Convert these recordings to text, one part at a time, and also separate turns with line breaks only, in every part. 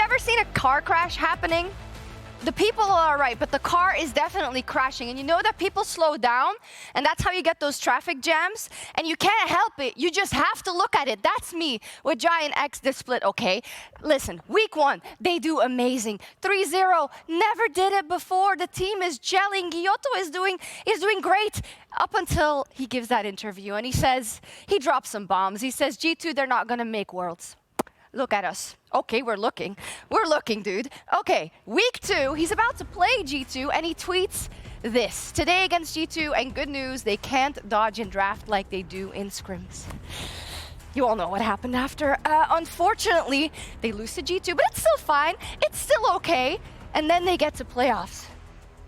ever seen a car crash happening? The people are all right, but the car is definitely crashing. And you know that people slow down, and that's how you get those traffic jams. And you can't help it. You just have to look at it. That's me with GIANTX this split, okay? Listen, week 1, they do amazing. 3-0, never did it before. The team is gelling. Giotto is doing great up until he gives that interview. And he drops some bombs. He says, G2, they're not going to make Worlds. Look at us. Okay, we're looking. We're looking, dude. Okay, week 2, he's about to play G2, and he tweets this. Today against G2, and good news, they can't dodge in draft like they do in scrims. You all know what happened after. Unfortunately, they lose to G2, but it's still fine. It's still okay. And then they get to playoffs.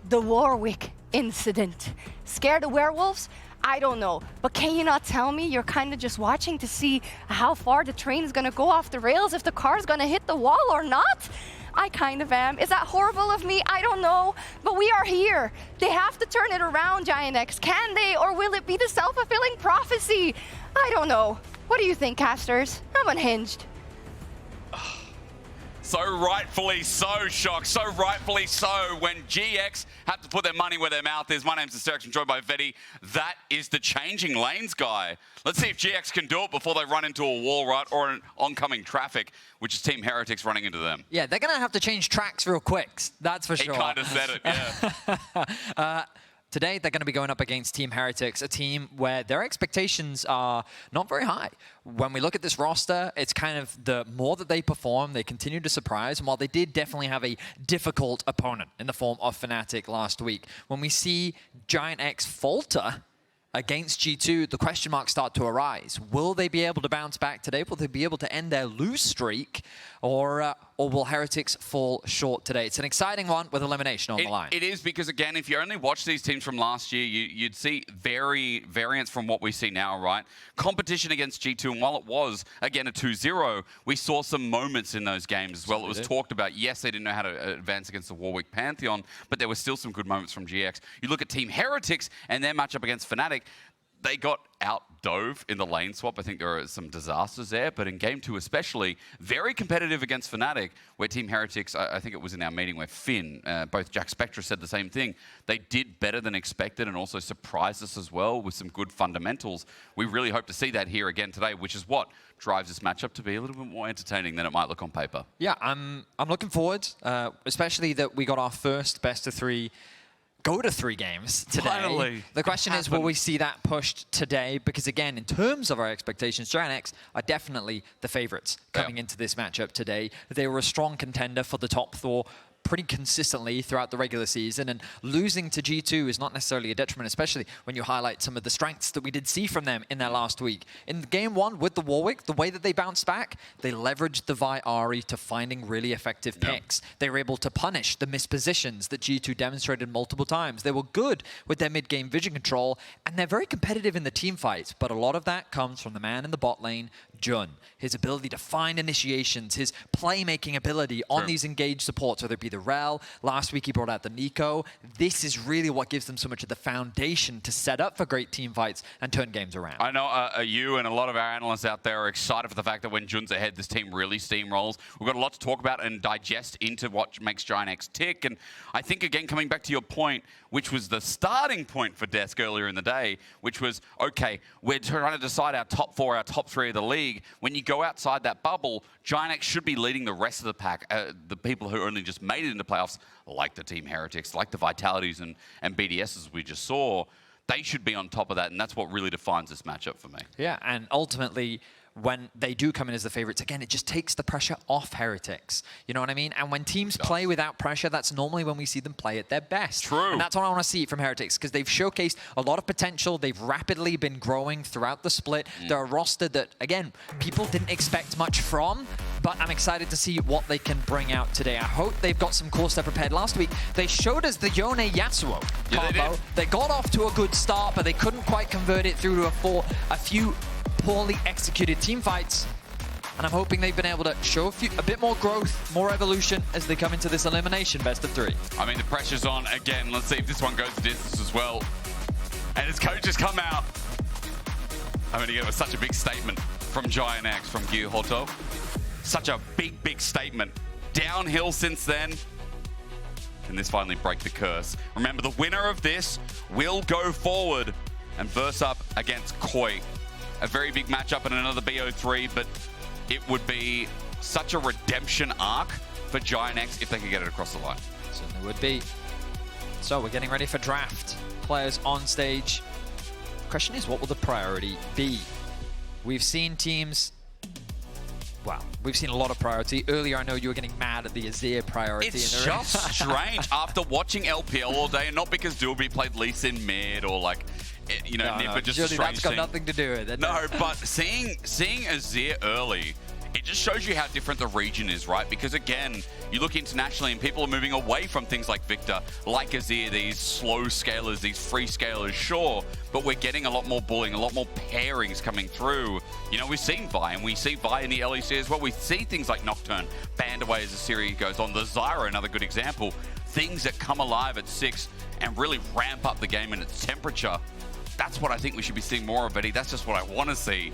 The Warwick incident. Scared of werewolves? I don't know, but can you not tell me you're kind of just watching to see how far the train is going to go off the rails, if the car's going to hit the wall or not? I kind of am. Is that horrible of me? I don't know, but we are here. They have to turn it around, GIANTX. Can they, or will it be the self-fulfilling prophecy? I don't know. What do you think, casters? I'm unhinged.
So rightfully so, Sjokz. So rightfully so when GX have to put their money where their mouth is. My name's Hysterics, I'm joined by Vedi. That is the changing lanes guy. Let's see if GX can do it before they run into a wall, right, or an oncoming traffic, which is Team Heretics running into them.
Yeah, they're going to have to change tracks real quick, that's for sure.
He kind of said it, yeah.
Today, they're going to be going up against Team Heretics, a team where their expectations are not very high. When we look at this roster, it's kind of the more that they perform, they continue to surprise. And while they did definitely have a difficult opponent in the form of Fnatic last week, when we see GIANTX falter against G2, the question marks start to arise. Will they be able to bounce back today? Will they be able to end their lose streak? Or will Heretics fall short today? It's an exciting one with elimination on the line.
It is, because again, if you only watch these teams from last year, you'd see variance from what we see now, right? Competition against G2, and while it was, again, a 2-0, we saw some moments in those games as well. It was talked about, yes, they didn't know how to advance against the Warwick Pantheon, but there were still some good moments from GX. You look at Team Heretics and their matchup against Fnatic, they got out-dove in the lane swap. I think there are some disasters there, but in Game 2 especially, very competitive against Fnatic, where Team Heretics, I think it was in our meeting where Finn, both Jack Spectra said the same thing. They did better than expected and also surprised us as well with some good fundamentals. We really hope to see that here again today, which is what drives this matchup to be a little bit more entertaining than it might look on paper.
Yeah, I'm looking forward, especially that we got our first best-of-3 go-to-3 games today.
Finally.
The question is, will we see that pushed today? Because again, in terms of our expectations, GIANTX are definitely the favorites coming into this matchup today. They were a strong contender for the top 4 pretty consistently throughout the regular season, and losing to G2 is not necessarily a detriment, especially when you highlight some of the strengths that we did see from them in their last week. In Game 1 with the Warwick, the way that they bounced back, they leveraged the Vi Ahri to finding really effective picks. They were able to punish the mispositions that G2 demonstrated multiple times. They were good with their mid-game vision control, and they're very competitive in the team fights, but a lot of that comes from the man in the bot lane, Jun. His ability to find initiations, his playmaking ability on these engaged supports, whether it be the Rel. Last week he brought out the Nico. This is really what gives them so much of the foundation to set up for great team fights and turn games around.
I know you and a lot of our analysts out there are excited for the fact that when Jun's ahead, this team really steamrolls. We've got a lot to talk about and digest into what makes GIANTX tick. And I think, again, coming back to your point, which was the starting point for Desk earlier in the day, which was, okay, we're trying to decide our top 4, our top 3 of the league. When you go outside that bubble, GIANTX should be leading the rest of the pack, the people who only just made it into playoffs, like the Team Heretics, like the Vitalities and BDSs we just saw. They should be on top of that, and that's what really defines this matchup for me.
Yeah, and ultimately, when they do come in as the favorites, again, it just takes the pressure off Heretics. You know what I mean? And when teams play without pressure, that's normally when we see them play at their best.
True.
And that's what I want to see from Heretics, because they've showcased a lot of potential. They've rapidly been growing throughout the split. They're a roster that, again, people didn't expect much from, but I'm excited to see what they can bring out today. I hope they've got some cool stuff prepared. Last week, they showed us the Yone Yasuo combo. They got off to a good start, but they couldn't quite convert it through to a few poorly executed team fights, and I'm hoping they've been able to show a bit more growth, more evolution as they come into this elimination best of 3.
I mean, the pressure's on again. Let's see if this one goes the distance as well. And his coach has come out. I mean, it was such a big statement from GIANTX, from Giotto. Such a big, big statement. downhill since then. Can this finally break the curse? Remember, the winner of this will go forward and verse up against Koi. A very big matchup in another BO3, but it would be such a redemption arc for GIANTX if they could get it across the line.
Certainly would be. So we're getting ready for draft. Players on stage. Question is, what will the priority be? We've seen teams... Well, we've seen a lot of priority. Earlier, I know you were getting mad at the Azir priority.
It's just strange after watching LPL all day, and not because Dualby played Elise in mid or like, you know, Nipper just a strange
that's got
thing.
nothing to do with it.
No, but seeing Azir early, it just shows you how different the region is, right? Because again, you look internationally and people are moving away from things like Victor, like Azir, these slow scalers, these free scalers, sure, but we're getting a lot more bullying, a lot more pairings coming through. You know, we've seen Vi, and we see Vi in the LEC as well. We see things like Nocturne banned away as the series goes on. The Zyra, another good example. Things that come alive at 6 and really ramp up the game and its temperature. That's what I think we should be seeing more of, Betty. That's just what I want to see.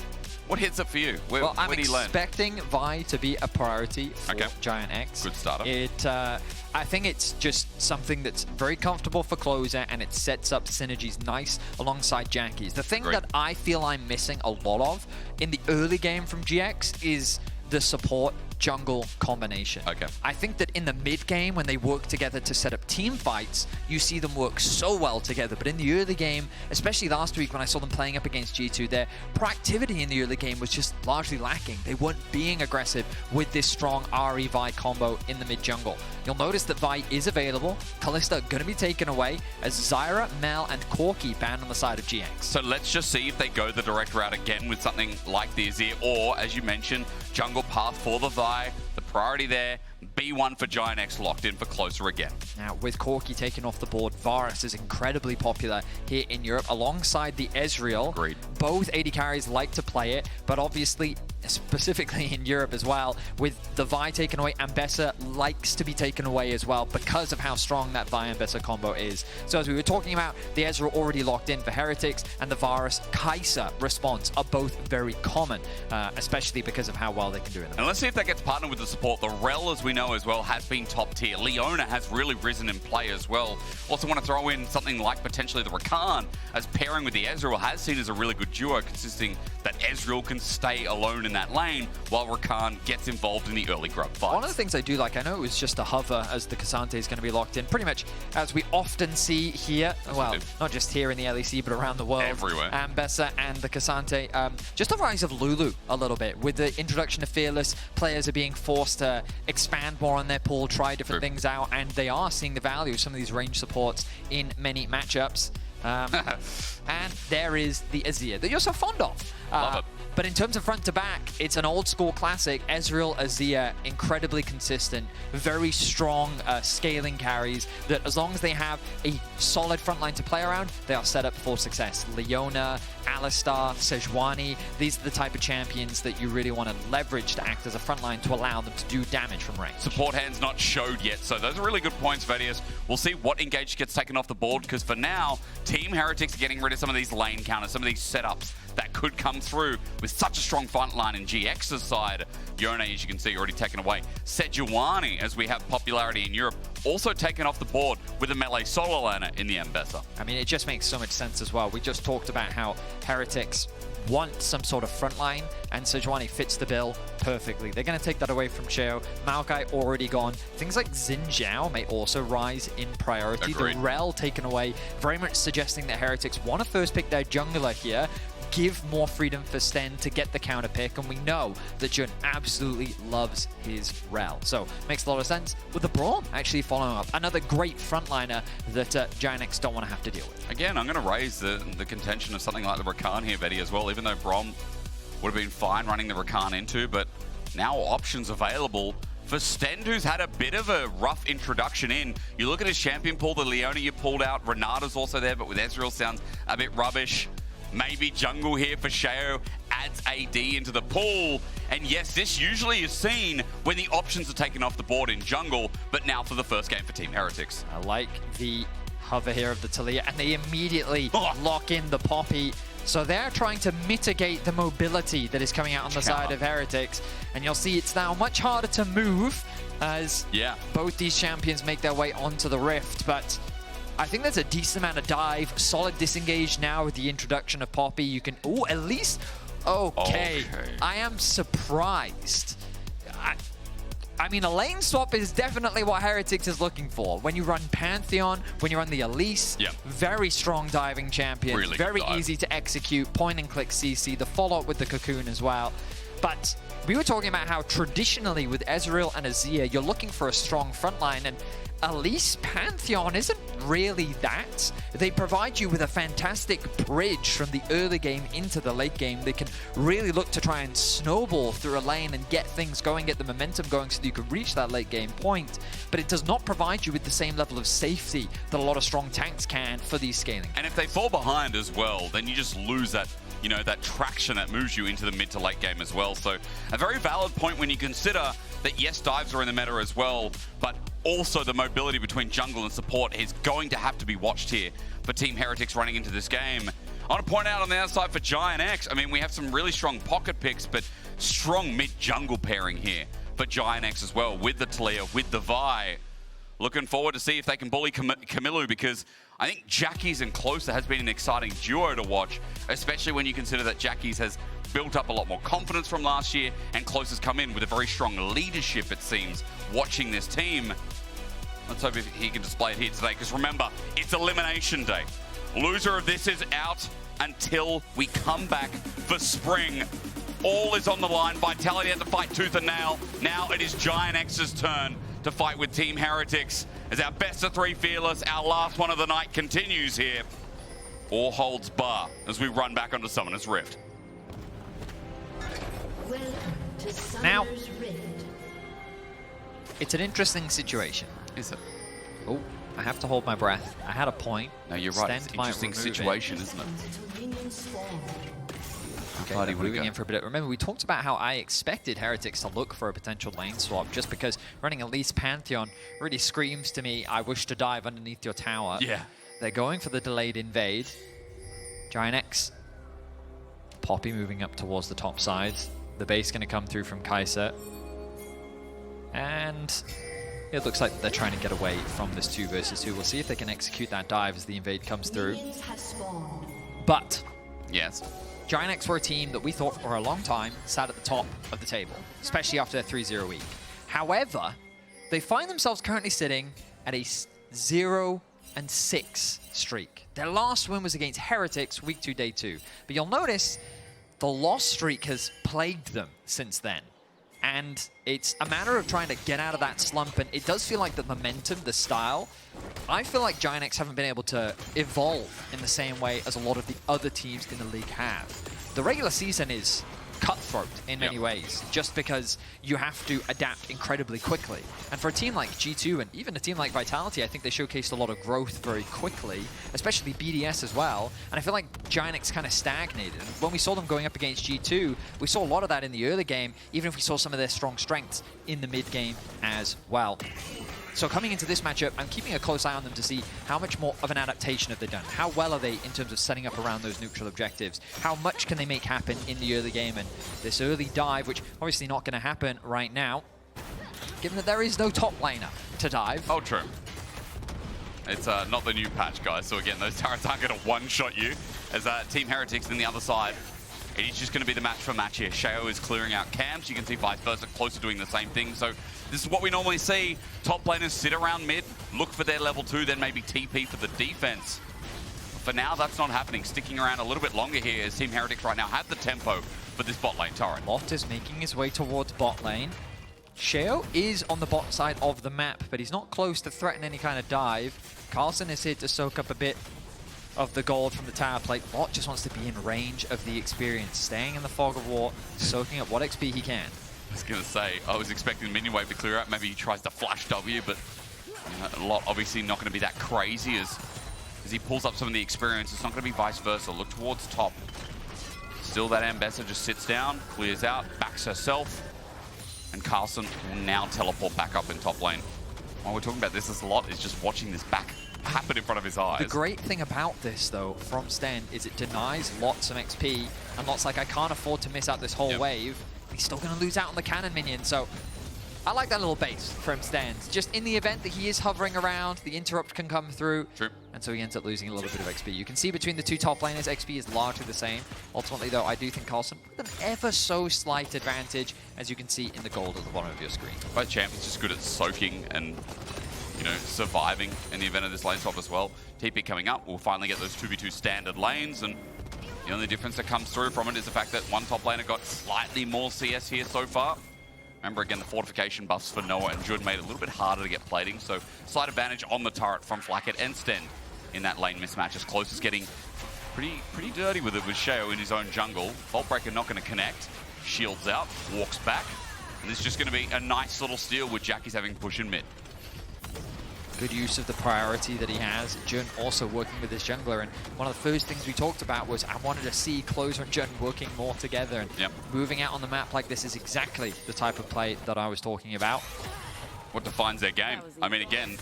What hits it for you?
Well, I'm
where do you land?
expecting Vi to be a priority for GIANTX.
Good starter.
I think it's just something that's very comfortable for closer, and it sets up synergies nice alongside Jackies. The thing that I feel I'm missing a lot of in the early game from GX is the support jungle combination. I think that in the mid game, when they work together to set up team fights, you see them work so well together. But in the early game, especially last week when I saw them playing up against G2, their proactivity in the early game was just largely lacking. They weren't being aggressive with this strong RE Vi combo in the mid jungle. You'll notice that Vi is available. Kalista going to be taken away as Zyra, Mel, and Corki banned on the side of GX.
So let's just see if they go the direct route again with something like the Azir, or as you mentioned, jungle path for the Vi. The priority there, B1 for GIANTX locked in for closer again.
Now, with Corki taken off the board, Varus is incredibly popular here in Europe alongside the Ezreal.
Agreed.
Both AD carries like to play it, but obviously, specifically in Europe as well, with the Vi taken away, Ambessa likes to be taken away as well because of how strong that Vi-Ambessa combo is. So as we were talking about, the Ezreal already locked in for Heretics, and the Varus Kai'Sa response are both very common, especially because of how well they can do it.
And let's see if that gets partnered with the support. The Rel, as we know as well, has been top tier. Leona has really risen in play as well. Also want to throw in something like potentially the Rakan, as pairing with the Ezreal has seen as a really good duo, consisting that Ezreal can stay alone in that lane while Rakan gets involved in the early grub fights.
One of the things I do like, I know it was just a hover as the K'Sante is going to be locked in, pretty much as we often see here, well, not just here in the LEC, but around the world.
Everywhere.
Ambessa and the K'Sante. Just the rise of Lulu a little bit. With the introduction of Fearless, players are being forced to expand more on their pool, try different things out, and they are seeing the value of some of these range supports in many matchups. And there is the Azir that you're so fond of.
Love it.
But in terms of front to back, it's an old school classic. Ezreal, Azir, incredibly consistent, very strong scaling carries that as long as they have a solid front line to play around, they are set up for success. Leona, Alistar, Sejuani, these are the type of champions that you really want to leverage to act as a front line to allow them to do damage from range.
Support hands not showed yet, so those are really good points, Vedius. We'll see what engage gets taken off the board, because for now, Team Heretics are getting rid of some of these lane counters, some of these setups that could come through with such a strong front line in GX's side. Yone, as you can see, already taken away. Sejuani, as we have popularity in Europe, also taken off the board with a melee solo laner in the Ambessa.
I mean, it just makes so much sense as well. We just talked about how Heretics want some sort of front line, and Sejuani fits the bill perfectly. They're going to take that away from Sheo. Maokai already gone. Things like Xin Zhao may also rise in priority.
Agreed.
The Rel taken away, very much suggesting that Heretics want to first pick their jungler here, give more freedom for Stend to get the counter pick, and we know that Jun absolutely loves his Rel. So, makes a lot of sense with the Braum actually following up. Another great frontliner that GIANTX don't want to have to deal with.
Again, I'm going to raise the contention of something like the Rakan here, Betty, as well, even though Braum would have been fine running the Rakan into, but now options available for Stend, who's had a bit of a rough introduction in. You look at his champion pool, the Leona you pulled out, Renata's also there, but with Ezreal sounds a bit rubbish. Maybe jungle here for Sheo, adds AD into the pool. And yes, this usually is seen when the options are taken off the board in jungle, but now for the first game for Team Heretics.
I like the hover here of the Taliyah, and they immediately lock in the Poppy. So they're trying to mitigate the mobility that is coming out on the side of Heretics. And you'll see it's now much harder to move as both these champions make their way onto the Rift. But I think there's a decent amount of dive, solid disengage now with the introduction of Poppy. You can, oh, Elise, okay. I am surprised. I mean, a lane swap is definitely what Heretics is looking for. When you run Pantheon, when you run the Elise, very strong diving champion, really very easy to execute, point and click CC, the follow-up with the Cocoon as well. But we were talking about how traditionally with Ezreal and Azir, you're looking for a strong frontline, and Elise Pantheon isn't really that. They provide you with a fantastic bridge from the early game into the late game. They can really look to try and snowball through a lane and get things going, get the momentum going so that you can reach that late game point. But it does not provide you with the same level of safety that a lot of strong tanks can for these scaling.
And if they fall behind as well, then you just lose that, you know, that traction that moves you into the mid to late game as well. So a very valid point when you consider that yes, dives are in the meta as well, but also the mobility between jungle and support is going to have to be watched here for Team Heretics running into this game. I want to point out on the outside for GIANTX, I mean, we have some really strong pocket picks, but strong mid-jungle pairing here for GIANTX as well, with the Taliyah, with the Vi. Looking forward to see if they can bully Kamiloo, because I think Jackie's and Closer has been an exciting duo to watch, especially when you consider that Jackie's has built up a lot more confidence from last year, and Closer's come in with a very strong leadership, it seems, watching this team. Let's hope he can display it here today, because remember, it's Elimination Day. Loser of this is out until we come back for spring. All is on the line. Vitality had to fight tooth and nail. Now it is GIANTX's turn to fight with Team Heretics as our best of three fearless, our last one of the night, continues here. All holds bar as we run back onto Summoner's Rift.
Now, it's an interesting situation.
Is it?
Oh, I have to hold my breath. I had a point.
No, you're right. It's an interesting situation, isn't it?
Okay, moving in for a bit. Remember, we talked about how I expected Heretics to look for a potential lane swap, just because running Elise Pantheon really screams to me, I wish to dive underneath your tower.
Yeah.
They're going for the delayed invade. GIANTX. Poppy moving up towards the top side. The base going to come through from Kai'Sa. And it looks like they're trying to get away from this 2 versus 2. We'll see if they can execute that dive as the invade comes through. But
yes,
GIANTX were a team that we thought for a long time sat at the top of the table, especially after their 3-0 week. However, they find themselves currently sitting at a 0-6 streak. Their last win was against Heretics, week 2, day 2. But you'll notice the loss streak has plagued them since then. And it's a matter of trying to get out of that slump, and it does feel like the momentum, the style, I feel like GIANTX haven't been able to evolve in the same way as a lot of the other teams in the league have. The regular season is cutthroat in many ways, just because you have to adapt incredibly quickly. And for a team like G2 and even a team like Vitality, I think they showcased a lot of growth very quickly, especially BDS as well. And I feel like GIANTX kind of stagnated. And when we saw them going up against G2, we saw a lot of that in the early game, even if we saw some of their strong strengths in the mid game as well. So coming into this matchup, I'm keeping a close eye on them to see how much more of an adaptation have they done. How well are they in terms of setting up around those neutral objectives? How much can they make happen in the early game? And this early dive, which obviously not going to happen right now, given that there is no top laner to dive.
Oh, true. It's not the new patch, guys. So again, those turrets aren't going to one-shot you. As Team Heretics on the other side, it is just going to be the match for match here. Sheo is clearing out camps. You can see vice versa, Closer doing the same thing. So this is what we normally see. Top laners sit around mid, look for their level 2, then maybe TP for the defense. For now, that's not happening. Sticking around a little bit longer here as Team Heretics right now have the tempo for this bot lane turret.
Lot is making his way towards bot lane. Sheo is on the bot side of the map, but he's not close to threaten any kind of dive. Carlsen is here to soak up a bit of the gold from the tower plate. Lot just wants to be in range of the experience, staying in the fog of war, soaking up what XP he can.
I was going to say, I was expecting minion wave to clear out. Maybe he tries to flash W, but you know, Lot obviously not going to be that crazy as he pulls up some of the experience. It's not going to be vice versa. Look towards top. Still that Ambessa just sits down, clears out, backs herself, and Carlsen will now teleport back up in top lane. While we're talking about this, a lot is just watching this back happen in front of his eyes.
The great thing about this, though, from Stend is it denies lots of XP, and Lot's like, I can't afford to miss out this whole wave. He's still going to lose out on the cannon minion, so I like that little base from Stend. Just in the event that he is hovering around, the interrupt can come through,
True.
and so he ends up losing a little bit of XP. You can see between the two top laners, XP is largely the same. Ultimately, though, I do think Carlsen with an ever so slight advantage, as you can see in the gold at the bottom of your screen.
Both champions just good at soaking and, you know, surviving in the event of this lane swap as well. TP coming up, we'll finally get those 2v2 standard lanes, and the only difference that comes through from it is the fact that one top laner got slightly more CS here so far. Remember, again, the fortification buffs for Noah and Jud made it a little bit harder to get plating, so slight advantage on the turret from Flakked and Stend in that lane mismatch. As close as getting pretty dirty with it with Sheo in his own jungle. Vault Breaker not going to connect. Shields out, walks back, and this is just going to be a nice little steal with Jackie's having push in mid.
Good use of the priority that he has. Jun also working with his jungler, and one of the first things we talked about was I wanted to see Closer and Jun working more together, and moving out on the map like this is exactly the type of play that I was talking about.
What defines their game? I mean, again,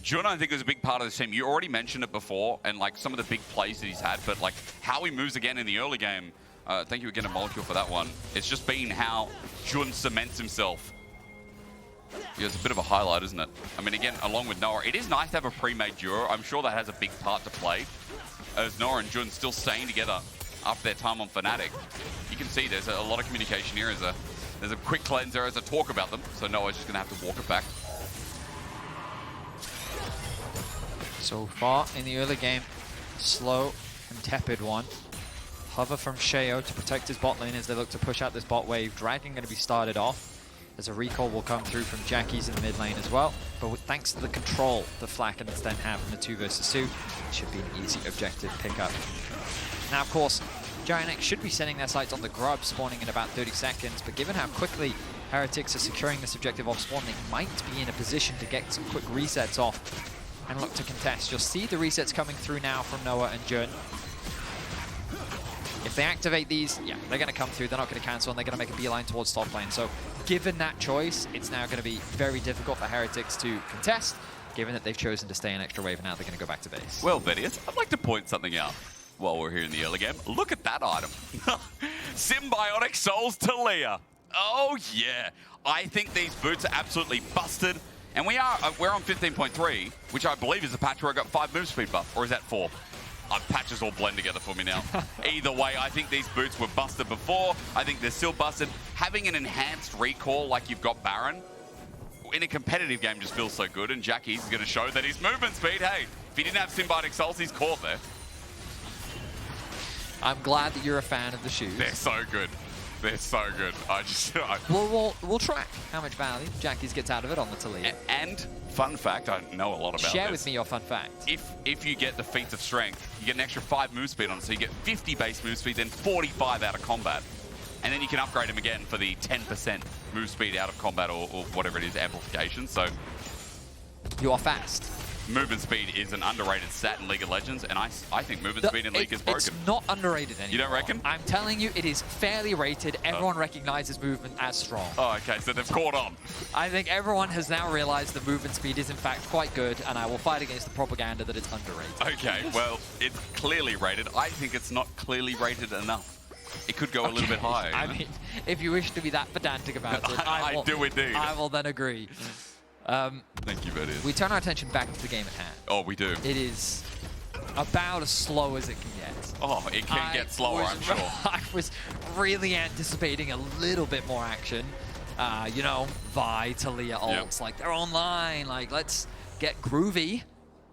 Jun, I think, is a big part of this team. You already mentioned it before, and like some of the big plays that he's had, but like how he moves again in the early game. Thank you again, a molecule for that one. It's just been how Jun cements himself. Yeah, it's a bit of a highlight, isn't it? I mean, again, along with Noah, it is nice to have a pre-made duo. I'm sure that has a big part to play. As Noah and Jun still staying together after their time on Fnatic. You can see there's a lot of communication here. There's a quick cleanser as a talk about them. So Noah's just going to have to walk it back.
So far in the early game, slow and tepid one. Hover from Sheo to protect his bot lane as they look to push out this bot wave. Dragon going to be started off. As a recall will come through from Jackie's in the mid lane as well. But thanks to the control the Flakked and Stend have in the 2 versus 2, it should be an easy objective pickup. Now, of course, GIANTX should be sending their sights on the Grub, spawning in about 30 seconds. But given how quickly Heretics are securing this objective off spawn, they might be in a position to get some quick resets off and look to contest. You'll see the resets coming through now from Noah and Jun. If they activate these, yeah, they're going to come through. They're not going to cancel, and they're going to make a beeline towards top lane. So given that choice, it's now going to be very difficult for Heretics to contest, given that they've chosen to stay an extra wave, and now they're going to go back to base.
Well, Vedius, I'd like to point something out while we're here in the early game. Look at that item. Symbiotic Souls Taliyah. Oh, yeah. I think these boots are absolutely busted. And we're on 15.3, which I believe is the patch where I got 5 move speed buff. Or is that 4? Patches all blend together for me now. Either way, I think these boots were busted before. I think they're still busted. Having an enhanced recall like you've got Baron in a competitive game just feels so good. And Jackie's going to show that his movement speed, hey, if he didn't have Symbiotic Souls, he's caught there.
I'm glad that you're a fan of the shoes.
They're so good. They're so good.
We'll track how much value Jackie's gets out of it on the Taliyah.
And fun fact, I know a lot about
Share
this.
with me your fun fact.
If you get the feats of strength, you get an extra 5 move speed on it, so you get 50 base move speed, then 45 out of combat. And then you can upgrade them again for the 10% move speed out of combat or whatever it is, amplification. So
you are fast.
Movement speed is an underrated stat in League of Legends, and I think movement speed in League is broken.
It's not underrated anymore.
You don't reckon?
I'm telling you, it is fairly rated. Everyone recognizes movement as strong.
Oh, okay, so they've caught on.
I think everyone has now realized the movement speed is in fact quite good, and I will fight against the propaganda that it's underrated.
Okay, well, it's clearly rated. I think it's not clearly rated enough. It could go a little bit higher.
I mean, if you wish to be that pedantic about it,
I do indeed.
I will then agree.
Thank you, Vedius.
We turn our attention back to the game at hand.
Oh, we do.
It is about as slow as it can get.
Oh, it can get slower, I'm sure.
I was really anticipating a little bit more action. You know, Vi, Taliyah ults, like they're online. Like, let's get groovy.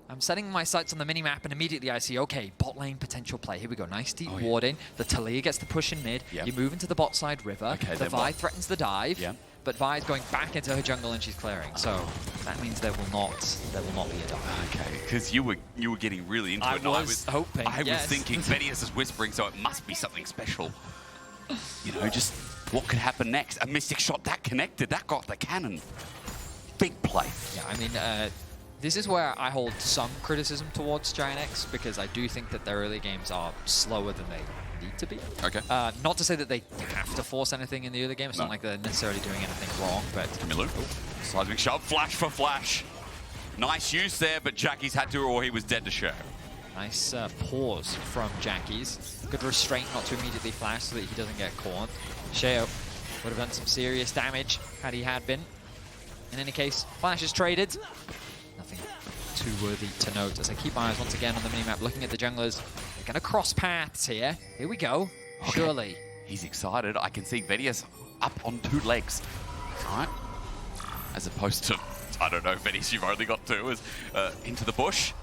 I'm setting my sights on the minimap, and immediately I see, okay, bot lane potential play. Here we go, nice deep ward in. The Taliyah gets the push in mid. You move into the bot side river.
Okay,
the Vi threatens the dive. But Vi is going back into her jungle and she's clearing. So that means there will not be a dive.
Okay, because you were getting really into it.
I was hoping.
I was thinking Vedius is whispering, so it must be something special. You know, just what could happen next? A mystic shot that connected, that got the cannon. Big play.
Yeah, I mean, this is where I hold some criticism towards GIANTX, because I do think that their early games are slower than they need to be.
Okay.
Not to say that they have to force anything in the early game. It's not like they're necessarily doing anything wrong, but...
Kamiloo. Seismic shove, flash for flash. Nice use there, but Jackie's had to, or he was dead to Sheo.
Nice pause from Jackie's. Good restraint not to immediately flash so that he doesn't get caught. Sheo would have done some serious damage had he had been. In any case, flash is traded. Nothing too worthy to note as I keep my eyes once again on the minimap, looking at the junglers. They're going to cross paths here. Here we go.
Okay.
Surely.
He's excited. I can see Vedius up on 2 legs. All right. As opposed to, I don't know, Vedius, you've only got 2, is into the bush.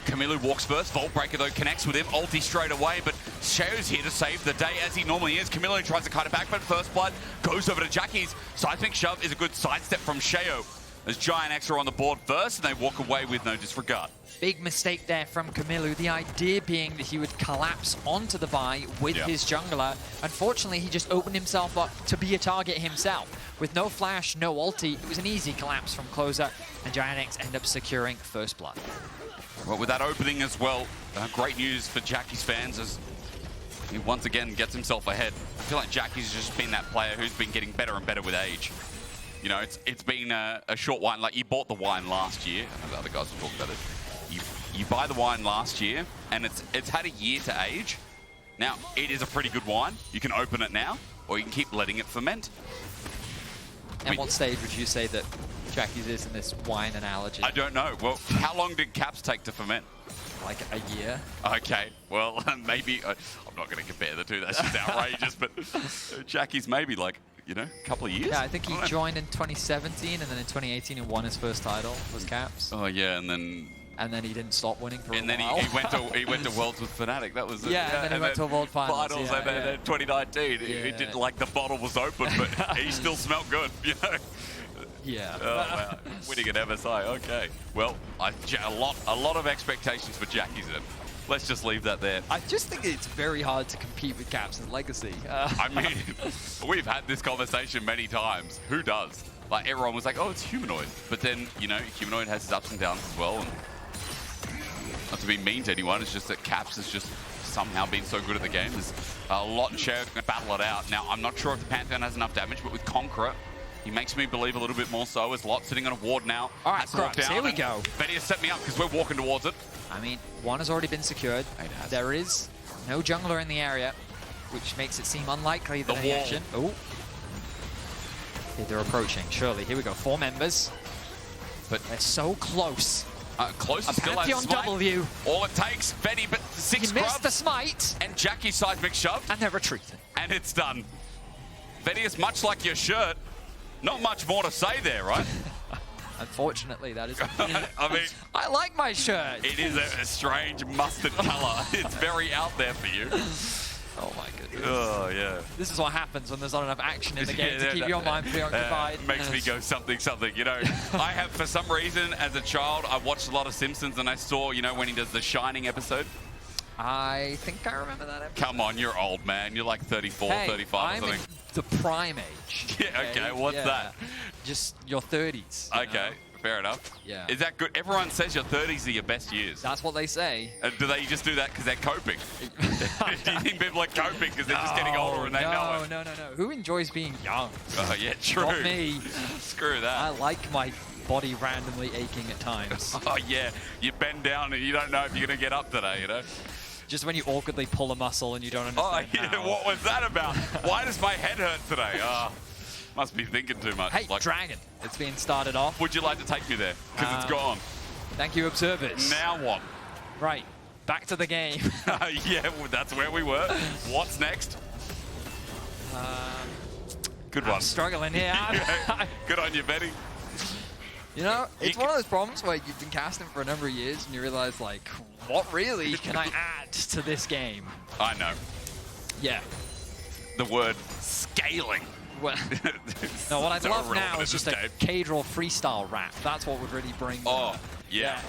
Kamiloo walks first. Vault Breaker, though, connects with him. Ulti straight away, but Sheo's here to save the day, as he normally is. Kamiloo tries to cut it back, but First Blood goes over to Jackie's. Seismic Shove is a good sidestep from Sheo, as GIANTX are on the board first, and they walk away with no disregard.
Big mistake there from Kamiloo. The idea being that he would collapse onto the buy with his jungler. Unfortunately, he just opened himself up to be a target himself. With no flash, no ulti, it was an easy collapse from Closer, and GIANTX end up securing First Blood.
Well, with that opening as well, great news for Jackie's fans as he once again gets himself ahead. I feel like Jackie's just been that player who's been getting better and better with age. You know, it's been a short wine. Like, you bought the wine last year. I know the other guys will talk about it. You buy the wine last year, and it's had a year to age. Now, it is a pretty good wine. You can open it now, or you can keep letting it ferment.
And what stage would you say that Jackie's is in this wine analogy?
I don't know. Well, how long did Caps take to ferment?
Like a year.
Okay, well, maybe, I'm not going to compare the two, that's just outrageous, but Jackie's maybe like, you know, a couple of years?
Yeah, I think he joined in 2017, and then in 2018 he won his first title, was Caps.
Oh yeah, and then
he didn't stop winning for a while.
And then he went to Worlds with Fnatic, that was it.
Yeah, and then he went to World Finals.
And then 2019, it didn't, like, the bottle was open, but he still smelled good, you know?
Yeah.
Oh, wow. Winning at MSI, okay. Well, a lot of expectations for Jackie's in. Let's just leave that there.
I just think it's very hard to compete with Caps and Legacy.
I mean, we've had this conversation many times. Who does? Like, everyone was like, oh, it's Humanoid. But then, you know, Humanoid has its ups and downs as well. And not to be mean to anyone, it's just that Caps has just somehow been so good at the game. There's a lot Sheo can battle it out. Now, I'm not sure if the Pantheon has enough damage, but with Conqueror, he makes me believe a little bit more so. As Lot sitting on a ward now.
All right, Crux, here we go.
Vedius set me up because we're walking towards it.
I mean, one has already been secured.
It has.
There is no jungler in the area, which makes it seem unlikely that any action. Oh, okay, they're approaching. Surely, here we go. 4 members, but they're so close.
Close
A
still
Pantheon W.
All it takes, Vedi, but 6
He
grubs.
missed the smite.
And Jackie seismic shoved.
And they're retreating.
And it's done. Vedius, much like your shirt, not much more to say there, right?
Unfortunately, that is.
I mean,
I like my shirt.
it is a strange mustard color. It's very out there for you.
Oh my goodness.
Oh, yeah.
This is what happens when there's not enough action in the game to keep your mind preoccupied.
Makes me go something, you know. I have, for some reason, as a child, I watched a lot of Simpsons, and I saw, you know, when he does the Shining episode.
I think I remember that episode.
Come on, you're old, man. You're like 34,
Hey,
35 or
I'm in
something.
the prime age.
Yeah, okay, what's that?
Just your 30s. you
Okay,
know?
fair enough.
Yeah.
Is that good? Everyone says your 30s are your best years.
That's what they say.
Do they just do that because they're coping? Do you think people are coping because they're just getting older and they know it?
No. Who enjoys being young?
Oh, yeah, true.
Not me.
Screw
I
that.
like my body randomly aching at times.
Oh, yeah. You bend down and you don't know if you're going to get up today, you know?
Just when you awkwardly pull a muscle and you don't
Oh,
understand
yeah,
how.
what was that about? Why does my head hurt today? Must be thinking too much.
Hey, Dragon. It's being started off.
Would you like to take me there? Because it's gone.
Thank you, observers.
Now what?
Right. Back to the game.
Yeah, well, that's where we were. What's next? Good one.
I'm struggling here.
Good on you, Betty.
You know, it's one of those problems where you've been casting for a number of years and you realize, like, what really can I add to this game?
I know.
Yeah.
The word scaling.
Well, no, what I'd
So
love now
relevant
is
in
just a
this
Cadral freestyle rap. That's what would really bring.
Oh, yeah.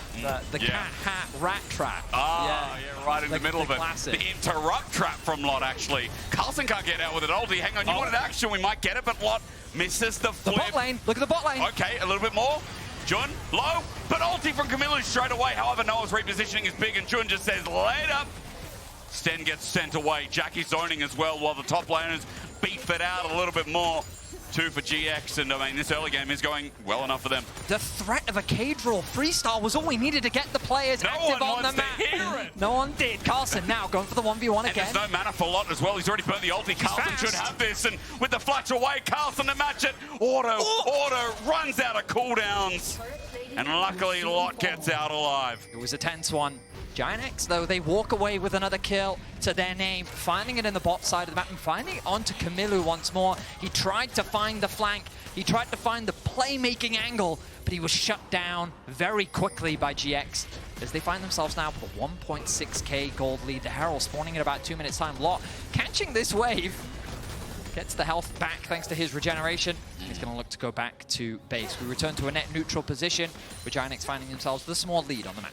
The cat hat rat trap.
Ah, yeah, right in the middle of it.
Classic.
The interrupt trap from Lot, actually. Carlsen can't get out with an ulti. Hang on, you wanted action, we might get it, but Lot misses the flip.
The bot lane. Look at the bot lane.
Okay, a little bit more. Jun, low, but ulti from Kamiloo straight away. However, Noah's repositioning is big, and Jun just says, later. Stend gets sent away. Jackie zoning as well, while the top laners beef it out a little bit more. 2 for GX, and I mean, this early game is going well enough for them.
The threat of a cage roll freestyle was all we needed to get the players active on the map. No one did. Carlsen now going for the 1v1 again.
And there's no mana for Lot as well. He's already burnt the ulti. Carlsen should have this, and with the flash away, Carlsen to match it. Auto runs out of cooldowns, and luckily Lot gets out alive.
It was a tense one. GIANTX, though, they walk away with another kill to their name, finding it in the bot side of the map and finding it onto Kamiloo once more. He tried to find the flank, he tried to find the playmaking angle, but he was shut down very quickly by GX as they find themselves now with a 1.6k gold lead. The Herald spawning in about 2 minutes time. Lot catching this wave, gets the health back thanks to his regeneration. He's going to look to go back to base. We return to a net neutral position with GIANTX finding themselves with a small lead on the map.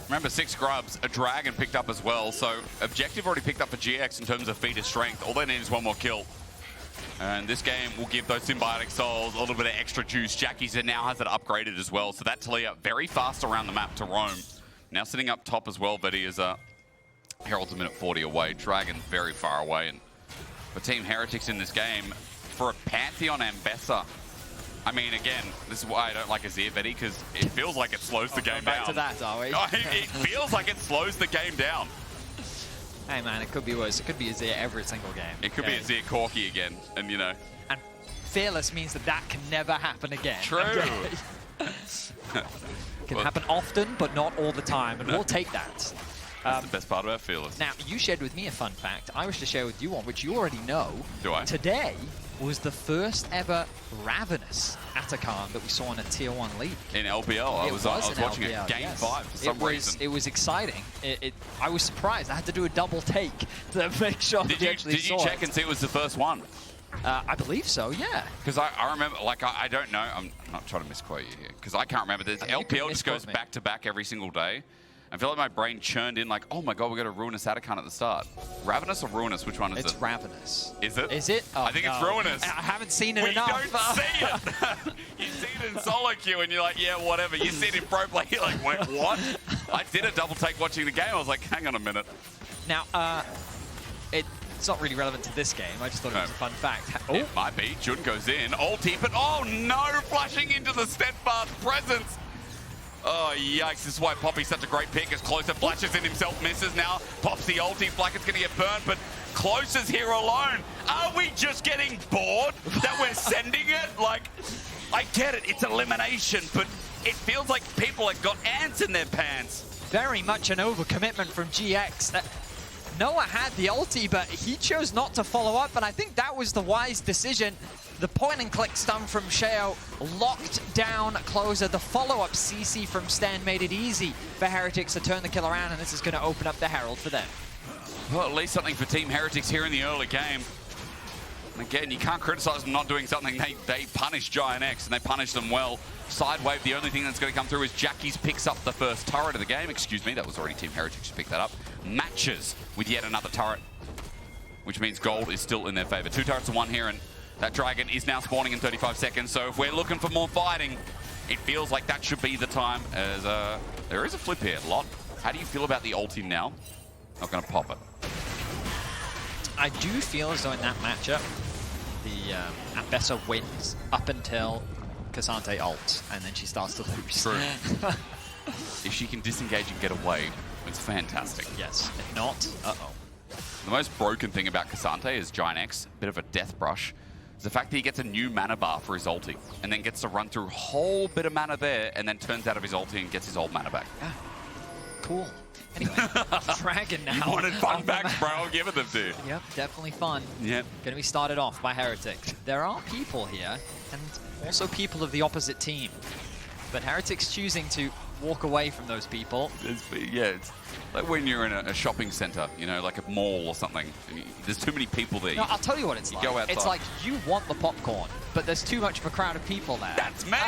Remember, 6 grubs, a dragon picked up as well, so objective already picked up for GX in terms of feeder strength. All they need is one more kill. And this game will give those symbiotic souls a little bit of extra juice. Jackie's now has it upgraded as well, so that Taliyah very fast around the map to roam. Now sitting up top as well, Vedius is Herald's a minute 40 away, Dragon very far away. And for Team Heretics in this game, for a Pantheon Ambessa, I mean, again, this is why I don't like Azir, Vedi, because it feels like it slows the game down.
Back to that, are we?
It feels like it slows the game down.
Hey man, it could be worse. It could be Azir every single game.
It could be Azir Corky again, and you know.
And fearless means that that can never happen again.
True.
Can happen often, but not all the time, and we'll take that.
That's the best part about Fearless.
Now, you shared with me a fun fact. I wish to share with you one, which you already know.
Do I?
Today was the first ever Ravenous Atacon that we saw in a Tier 1 league.
In LPL, I was watching
LPL,
it. Game
yes.
5 for some reason.
It was exciting. I was surprised. I had to do a double take to make sure that you actually saw it.
Did you check and see it was the first one?
I believe so, yeah.
Because I remember, like, I don't know. I'm not trying to misquote you here. Because I can't remember. LPL just goes back to back every single day. I feel like my brain churned in like, oh my god, we got a Ruinous Atacon at the start. Ravenous or Ruinous? Which one is it?
It's Ravenous.
Is it?
Is it? Oh,
I think it's Ruinous.
I haven't seen it enough.
You don't see it. You see it in solo queue and you're like, yeah, whatever. You see it in pro play, you're like, wait, what? I did a double take watching the game. I was like, hang on a minute.
Now, it's not really relevant to this game. I just thought it was a fun fact.
It might be. Jun goes in. Ulti, but oh no, flashing into the steadfast presence. Oh, yikes. This is why Poppy's such a great pick. As Closer flashes in himself, misses now. Pops the ulti. Flakked's going to get burned, but Closer's here alone. Are we just getting bored that we're sending it? Like, I get it. It's elimination, but it feels like people have got ants in their pants.
Very much an overcommitment from GX. Noah had the ulti, but he chose not to follow up, and I think that was the wise decision. The point and click stun from Sheo locked down Closer. The follow-up CC from Stend made it easy for Heretics to turn the kill around, and this is going to open up the Herald for them.
Well, at least something for Team Heretics here in the early game. And again, you can't criticize them not doing something. They punish GIANTX, and they punish them well. Side wave, the only thing that's going to come through is Jackie's picks up the first turret of the game. Excuse me, that was already Team Heretics who picked that up. Matches with yet another turret, which means gold is still in their favor. 2 turrets to 1 here, and that dragon is now spawning in 35 seconds. So if we're looking for more fighting, it feels like that should be the time. As there is a flip here. Lot, how do you feel about the ulti now? Not going to pop it.
I do feel as though in that matchup, the Ambessa wins up until Cassante ults, and then she starts to lose.
True. If she can disengage and get away, it's fantastic.
Yes. If not, uh-oh.
The most broken thing about Cassante is GIANTX, a bit of a death brush, is the fact that he gets a new mana bar for his ulti, and then gets to run through a whole bit of mana there, and then turns out of his ulti and gets his old mana back.
Yeah. Cool. Anyway, Dragon now.
You wanted fun backs, bro. I'll give it them to you.
Yep, definitely fun.
Yep.
Going to be started off by Heretics. There are people here, and also people of the opposite team. But Heretics choosing to walk away from those people.
It's like when you're in a shopping center, you know, like a mall or something. And there's too many people there.
No, I'll tell you what it's like.
Go outside.
It's like you want the popcorn, but there's too much of a crowd of people there.
That's me!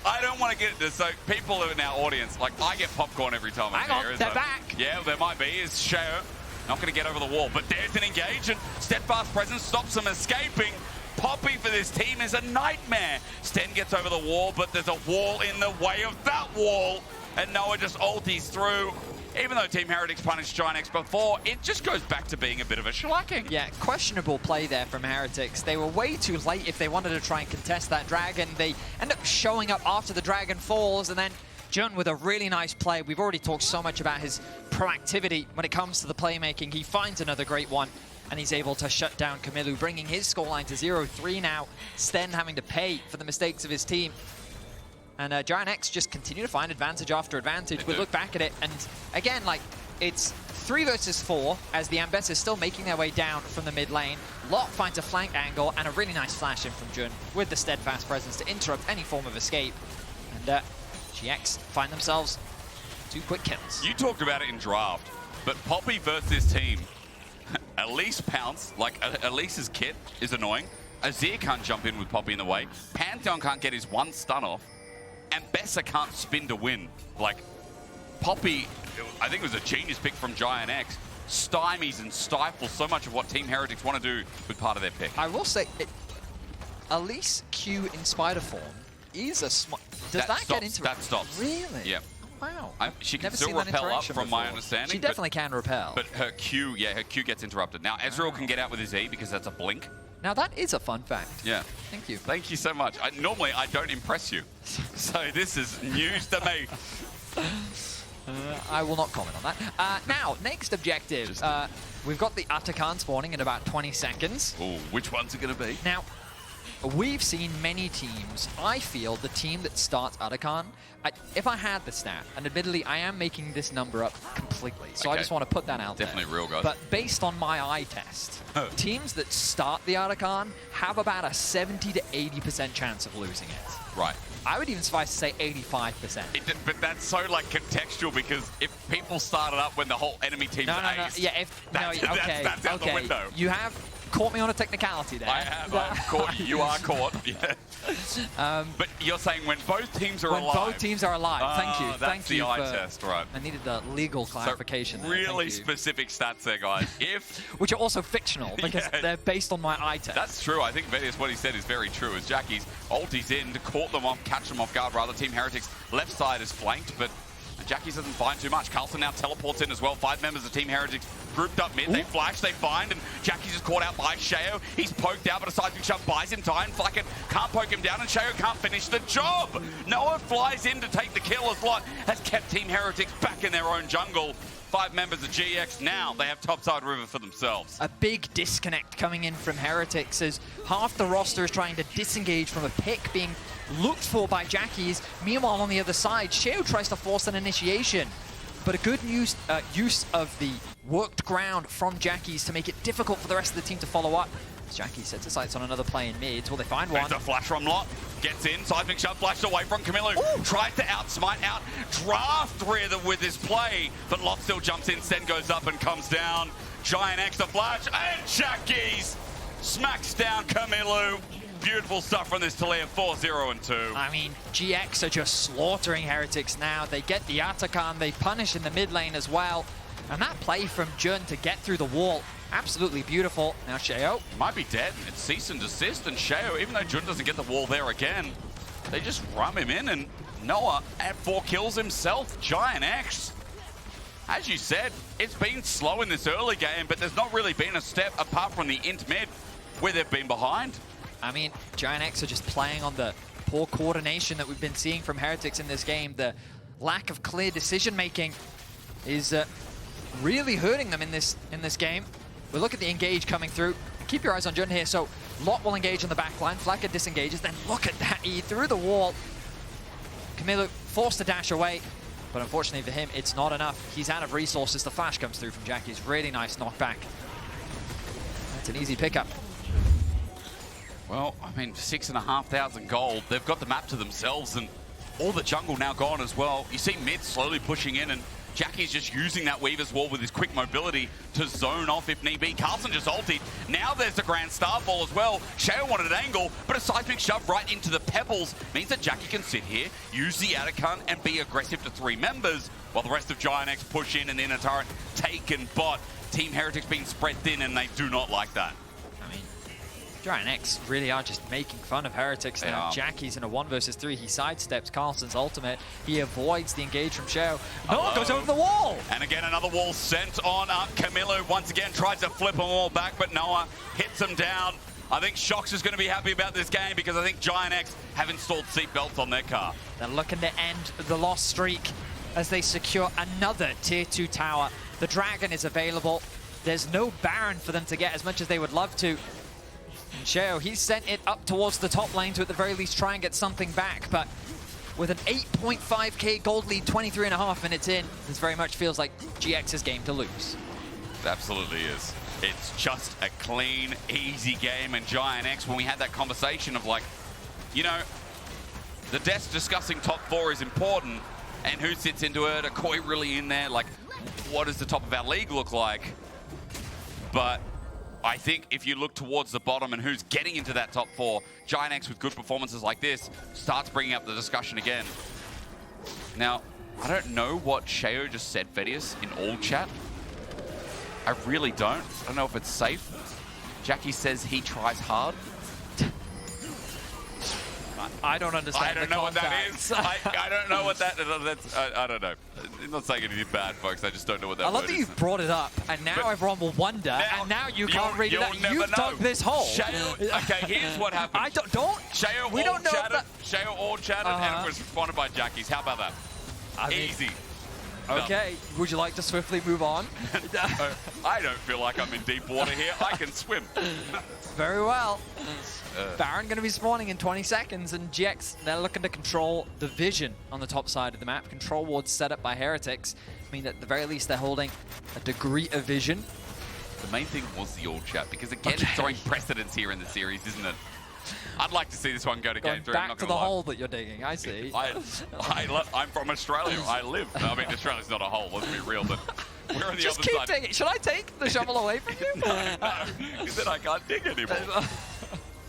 I don't want to get into so people in our audience, like I get popcorn every time I'm here.
They're back.
Yeah, there might be. Is Sheo not going to get over the wall, but there's an engage and steadfast presence stops them escaping. Poppy for this team is a nightmare. Stend gets over the wall, but there's a wall in the way of that wall. And Noah just ulties through. even though Team Heretics punished GIANTX before, it just goes back to being a bit of a shellacking.
Yeah, questionable play there from Heretics. They were way too late if they wanted to try and contest that dragon. They end up showing up after the dragon falls, and then Jun with a really nice play. We've already talked so much about his proactivity when it comes to the playmaking. He finds another great one, and he's able to shut down Kamiloo, bringing his scoreline to 0-3 now. Stend having to pay for the mistakes of his team. And GIANTX just continue to find advantage after advantage. We look back at it, and again, like, it's 3 versus 4 as the Ambessa is still making their way down from the mid lane. LEC finds a flank angle and a really nice flash in from Jun with the steadfast presence to interrupt any form of escape. And GX find themselves 2 quick kills.
You talked about it in draft, but Poppy versus this team, Elise pounce, like Elise's kit is annoying. Azir can't jump in with Poppy in the way. Pantheon can't get his 1 stun off. Ambessa can't spin to win. Like, Poppy, I think it was a genius pick from GIANTX, stymies and stifles so much of what Team Heretics want to do with part of their pick.
I will say, Elise Q in spider form is a smart... Does that get into
That stops.
Really?
Yeah.
Wow.
She can still repel up from my understanding.
She definitely can repel.
But her Q, yeah, her Q gets interrupted. Now, Ezreal can get out with his E because that's a blink.
Now that is a fun fact.
Yeah.
Thank you.
Thank you so much. Normally, I don't impress you. So this is news to me.
I will not comment on that. Now, next objective. We've got the Atakan spawning in about 20 seconds.
Ooh, which one's it going to be?
Now, we've seen many teams. I feel the team that starts Atakan, if I had the stat, and admittedly I am making this number up completely, so I just want to put that out
Definitely
there.
real, guys.
But based on my eye test, teams that start the Atakan have about a 70 to 80% chance of losing it.
Right.
I would even suffice to say 85%.
But that's so like contextual because if people started up when the whole enemy team's aced,
Yeah,
that's out the window.
You have caught me on a technicality there.
I have. I'm caught. You are caught. Yeah. But you're saying when both teams are alive.
When both teams are alive. Thank you.
That's the eye test, right?
I needed the legal clarification.
So really specific stats there, guys.
Which are also fictional because they're based on my eye test.
That's true. I think Vedius, what he said is very true. As Jackie's ulti's in to catch them off guard. Rather, Team Heretics left side is flanked, but Jackie's doesn't find too much. Carlsen now teleports in as well. 5 members of Team Heretics grouped up mid. Ooh. They flash, they find, and Jackie's just caught out by Sheo. He's poked out, but a seismic shove buys him time. Flakked can't poke him down, and Sheo can't finish the job. Noah flies in to take the kill as LEC has kept Team Heretics back in their own jungle. 5 members of GX now, they have topside river for themselves.
A big disconnect coming in from Heretics as half the roster is trying to disengage from a pick being looked for by Jackie's. Meanwhile, on the other side, Sheo tries to force an initiation. But a good use of the worked ground from Jackie's to make it difficult for the rest of the team to follow up. Jackie sets his sights on another play in mid. Will they find one?
There's a flash from LEC. Gets in. Seismic shove flashed away from Kamiloo. Ooh. Tries to outsmite out. Draft Rhythm with his play. But LEC still jumps in. Stend goes up and comes down. GIANTX the flash. And Jackie's smacks down Kamiloo. Beautiful stuff from this Taliyah 4-0-2.
I mean, GX are just slaughtering Heretics now. They get the Atakan. They punish in the mid lane as well. And that play from Jun to get through the wall, absolutely beautiful. Now Sheo.
Might be dead. It's cease and desist, and Sheo, even though Jun doesn't get the wall there again, they just rum him in, and Noah at 4 kills himself. GIANTX. As you said, it's been slow in this early game, but there's not really been a step apart from the int mid where they've been behind.
I mean, GIANTX are just playing on the poor coordination that we've been seeing from Heretics in this game. The lack of clear decision-making is really hurting them in this game. We look at the engage coming through. Keep your eyes on Jun here. So LEC will engage on the back line. Flakked disengages. Then look at that E through the wall. Kamiloo forced to dash away. But unfortunately for him, it's not enough. He's out of resources. The flash comes through from Jackie's. Really nice knockback. That's an easy pickup.
Well, I mean, 6,500 gold. They've got the map to themselves, and all the jungle now gone as well. You see mid slowly pushing in, and Jackie's just using that Weaver's Wall with his quick mobility to zone off if need be. Carlsen just ulted. Now there's the Grand Starfall as well. Sheo wanted an angle, but a seismic shove right into the pebbles means that Jackie can sit here, use the Atakan, and be aggressive to 3 members, while the rest of GIANTX push in and the inner turret take and bot. Team Heretics being spread thin, and they do not like that.
I mean, GIANTX really are just making fun of Heretics now. Jackie's in a 1 versus 3. He sidesteps Carlsen's ultimate. He avoids the engage from Sheo. No, goes over the wall.
And again, another wall sent on up. Kamiloo once again tries to flip them all back, but Noah hits him down. I think Sjokz is going to be happy about this game because I think GIANTX have installed seatbelts on their car.
They're looking to end the loss streak as they secure another tier 2 tower. The Dragon is available. There's no Baron for them to get as much as they would love to. And Sheo, he sent it up towards the top lane to at the very least try and get something back, but with an 8.5k gold lead 23.5 minutes in, this very much feels like GX's game to lose.
It absolutely is. It's just a clean, easy game, and GIANTX, when we had that conversation of like, you know, the desk discussing top 4 is important, and who sits into it, are Koi really in there, like, what does the top of our league look like? But I think if you look towards the bottom and who's getting into that top 4, GIANTX with good performances like this starts bringing up the discussion again. Now, I don't know what Sheo just said, Vedius, in all chat. I really don't. I don't know if it's safe. Jackie says he tries hard.
I don't understand.
I don't know what that is. I don't know what that is. I don't know. I'm not saying anything bad, folks. I just don't know what that is.
I love that you've brought it up, and now everyone will wonder, and now you can't read it out. You've dug this hole.
Sheo, okay, here's what happened.
Sheo
all chatted and was responded by Jackie's. How about that? Easy.
Okay, would you like to swiftly move on?
I don't feel like I'm in deep water here. I can swim.
Very well. Baron going to be spawning in 20 seconds, and GX, they're looking to control the vision on the top side of the map. Control wards set up by Heretics. I mean, at the very least, they're holding a degree of vision.
The main thing was the all chat, because again, it's throwing precedence here in the series, isn't it? I'd like to see this one go to game 3.
Back to the hole that you're digging, I see.
I'm from Australia. I live. I mean, Australia's not a hole, let's be real, but we're on the
Just
other
keep
side.
digging. Should I take the shovel away from you?
No, because then I can't dig anymore.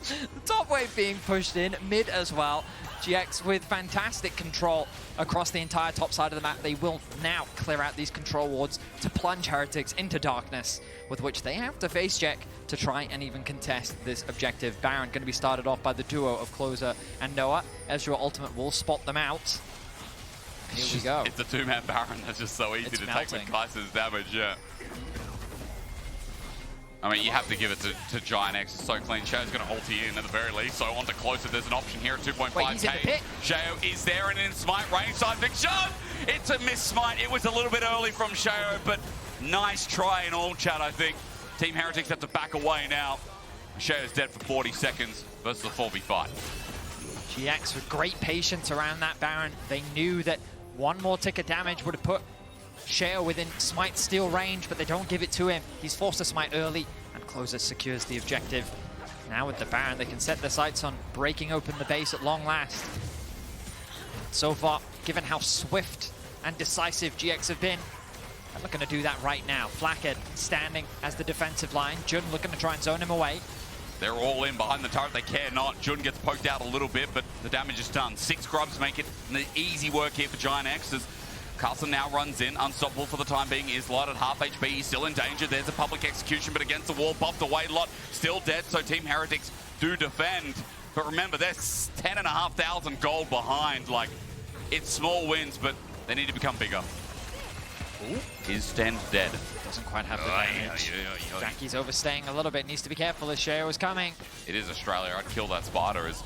The top wave being pushed in, mid as well. GX with fantastic control across the entire top side of the map. They will now clear out these control wards to plunge Heretics into darkness, with which they have to face check to try and even contest this objective. Baron going to be started off by the duo of Closer and Noah. Ezreal ultimate will spot them out. Here we go.
It's a 2-man Baron that's just so easy to take with Kai'Sa's damage, yeah. I mean, you have to give it to GIANTX. It's so clean. Sheo's going to ulti in at the very least. So on to Closer. There's an option here at 2.5k. Sheo is there and in smite range. Side big shot. It's a miss smite. It was a little bit early from Sheo, but nice try in all chat, I think. Team Heretics have to back away now. Sheo's dead for 40 seconds versus a 4v5.
GX with great patience around that Baron. They knew that one more tick of damage would have put Sheo within smite steal range, but they don't give it to him. He's forced to smite early, and Closer secures the objective. Now with the Baron, they can set their sights on breaking open the base at long last. So far, given how swift and decisive GX have been, they're looking to do that right now. Flakked standing as the defensive line. Jun looking to try and zone him away.
They're all in behind the turret. They care not. Jun gets poked out a little bit, but the damage is done. 6 grubs make it the easy work here for GIANTX as Carlsen now runs in, unstoppable for the time being. Is light at half HP, he's still in danger. There's a public execution, but against the wall, buffed away. Lot still dead, so Team Heretics do defend. But remember, they're 10,500 gold behind. Like, it's small wins, but they need to become bigger. Ooh. Is Stend dead?
Doesn't quite have the damage. Jackie's overstaying a little bit. Needs to be careful as Sheo is coming.
It is Australia. I'd kill that spider as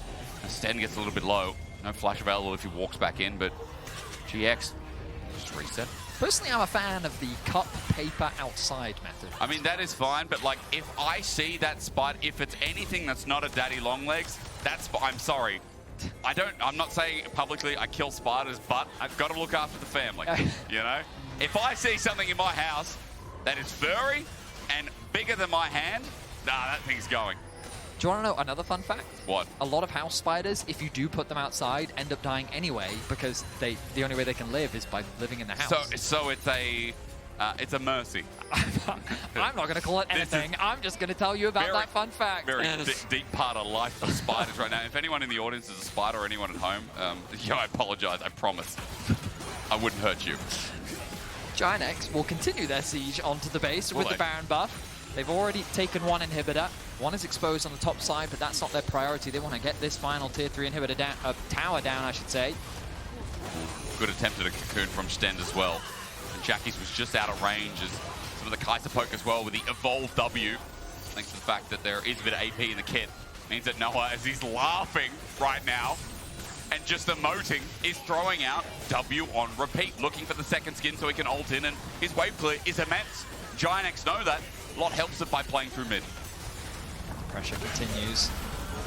Stend gets a little bit low. No flash available if he walks back in, but GX just reset.
Personally, I'm a fan of the cup paper outside method.
I mean, that is fine, but like, if I see that spider, if it's anything that's not a daddy long legs, I'm sorry. I'm not saying publicly I kill spiders, but I've got to look after the family, you know? If I see something in my house that is furry and bigger than my hand, nah, that thing's going.
Do you want to know another fun fact?
What?
A lot of house spiders, if you do put them outside, end up dying anyway because the only way they can live is by living in the house.
So it's a mercy.
I'm not going to call it anything. I'm just going to tell you about that fun fact.
Very deep part of life for spiders right now. If anyone in the audience is a spider or anyone at home, I apologize. I promise. I wouldn't hurt you.
GIANTX will continue their siege onto the base with the Baron buff. They've already taken one inhibitor. One is exposed on the top side, but that's not their priority. They want to get this final tier 3 inhibitor down, tower down, I should say.
Good attempt at a cocoon from Stend as well. And Jackie's was just out of range as some of the Kai'Sa poke as well with the Evolve W. Thanks to the fact that there is a bit of AP in the kit. Means that Noah, as he's laughing right now and just emoting, is throwing out W on repeat, looking for the second skin so he can ult in, and his wave clear is immense. GIANTX know that. A lot helps it by playing through mid.
Pressure continues.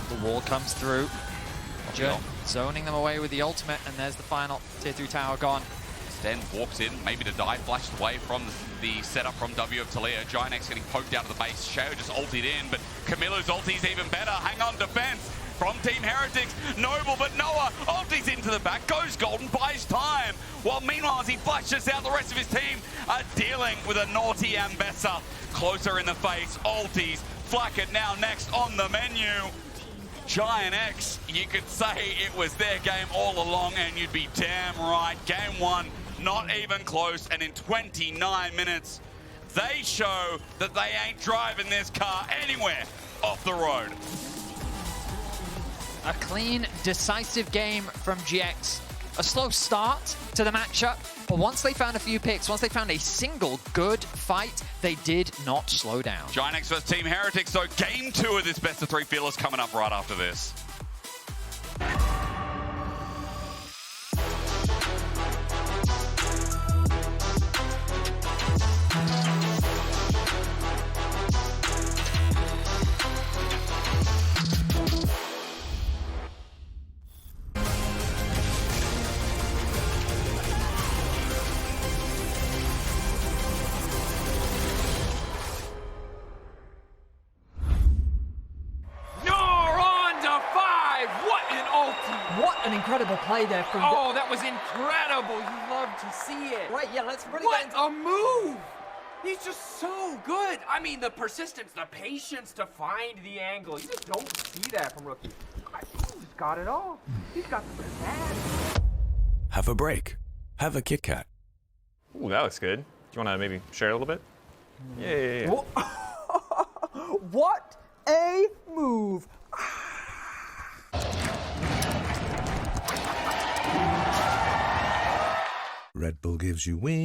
The wall comes through. Zoning them away with the ultimate, and there's the final tier 3 tower gone.
Stend walks in, maybe to die, flashed away from the setup from W of Taliyah. GIANTX getting poked out of the base. Sheo just ultied in, but Kamiloo's ulti's even better. Hang on, defense from Team Heretics. Noble, but Noah ultis into the back, goes golden, buys time. While meanwhile, as he flashes out, the rest of his team are dealing with a naughty Ambessa. Closer in the face, ultis. Flakked now next on the menu. GIANTX, you could say it was their game all along, and you'd be damn right. Game 1, not even close, and in 29 minutes, they show that they ain't driving this car anywhere off the road.
A clean, decisive game from GX. A slow start to the matchup, but once they found a few picks, once they found a single good fight, they did not slow down.
GIANTX versus Team Heretics, so game 2 of this best of 3 feelers coming up right after this.
What an incredible play there from...
Oh, that was incredible. You love to see it.
Right, yeah, let's really
What
get into...
a move! He's just so good. I mean, the persistence, the patience to find the angle. You just don't see that from rookies. He's got it all. He's got the bad.
Have a break. Have a Kit Kat.
Ooh, that looks good. Do you want to maybe share a little bit? Yeah.
What a move!
Red Bull gives you wings.